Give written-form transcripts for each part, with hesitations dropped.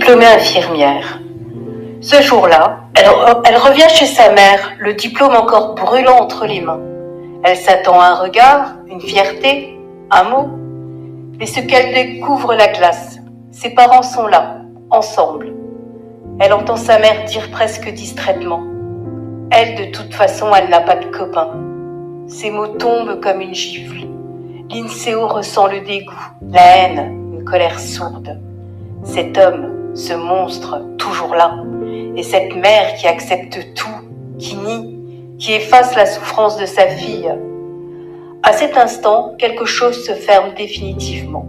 diplômée infirmière. Ce jour-là, elle revient chez sa mère, le diplôme encore brûlant entre les mains. Elle s'attend à un regard, une fierté, un mot. Mais ce qu'elle découvre la glace. Ses parents sont là, ensemble. Elle entend sa mère dire presque distraitement. Elle, de toute façon, elle n'a pas de copain. Ces mots tombent comme une gifle. Linceo ressent le dégoût, la haine, une colère sourde. Cet homme, ce monstre, toujours là, et cette mère qui accepte tout, qui nie, qui efface la souffrance de sa fille. À cet instant, quelque chose se ferme définitivement.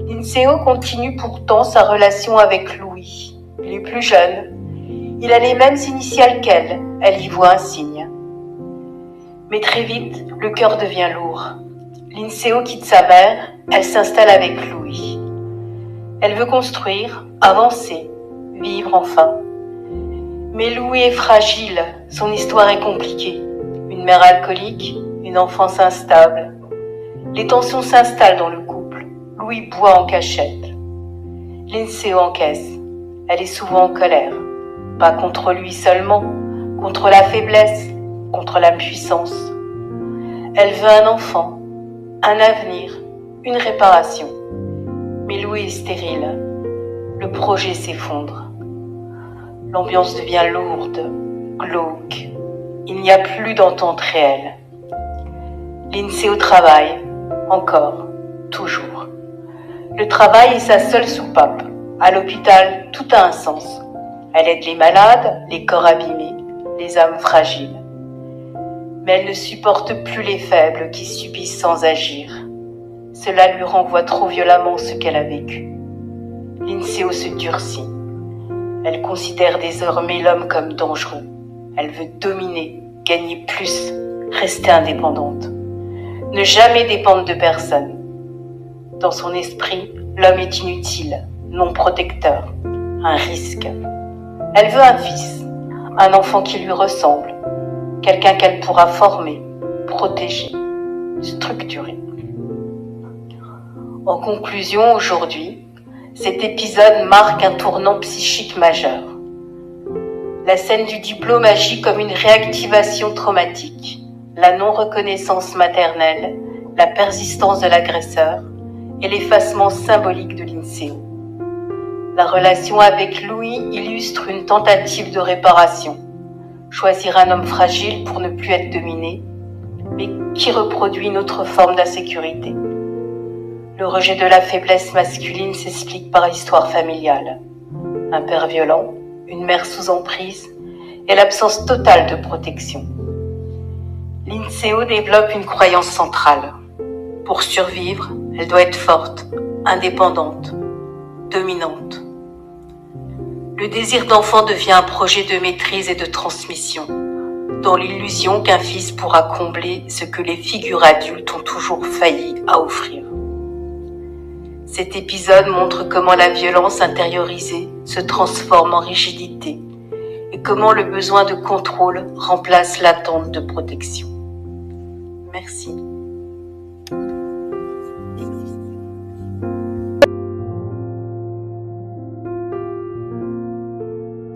Linceo continue pourtant sa relation avec Louis. Il est plus jeune. Il a les mêmes initiales qu'elle. Elle y voit un signe. Mais très vite, le cœur devient lourd. Linceo quitte sa mère. Elle s'installe avec Louis. Elle veut construire, avancer, vivre enfin. Mais Louis est fragile. Son histoire est compliquée. Une mère alcoolique, une enfance instable. Les tensions s'installent dans le couple. Louis boit en cachette. Linceo encaisse. Elle est souvent en colère. Pas contre lui seulement, contre la faiblesse, contre l'impuissance. Elle veut un enfant, un avenir, une réparation. Mais Louis est stérile. Le projet s'effondre. L'ambiance devient lourde, glauque. Il n'y a plus d'entente réelle. Linceo travaille, encore, toujours. Le travail est sa seule soupape. À l'hôpital, tout a un sens. Elle aide les malades, les corps abîmés, les âmes fragiles. Mais elle ne supporte plus les faibles qui subissent sans agir. Cela lui renvoie trop violemment ce qu'elle a vécu. Linceo se durcit. Elle considère désormais l'homme comme dangereux. Elle veut dominer, gagner plus, rester indépendante. Ne jamais dépendre de personne. Dans son esprit, l'homme est inutile, non protecteur, un risque. Elle veut un fils, un enfant qui lui ressemble, quelqu'un qu'elle pourra former, protéger, structurer. En conclusion, aujourd'hui, cet épisode marque un tournant psychique majeur. La scène du diplôme agit comme une réactivation traumatique. La non-reconnaissance maternelle, la persistance de l'agresseur et l'effacement symbolique de Linceo. La relation avec Louis illustre une tentative de réparation. Choisir un homme fragile pour ne plus être dominé, mais qui reproduit une autre forme d'insécurité. Le rejet de la faiblesse masculine s'explique par l'histoire familiale. Un père violent, une mère sous emprise et l'absence totale de protection. Linceo développe une croyance centrale. Pour survivre, elle doit être forte, indépendante, dominante. Le désir d'enfant devient un projet de maîtrise et de transmission, dans l'illusion qu'un fils pourra combler ce que les figures adultes ont toujours failli à offrir. Cet épisode montre comment la violence intériorisée se transforme en rigidité et comment le besoin de contrôle remplace l'attente de protection. Merci.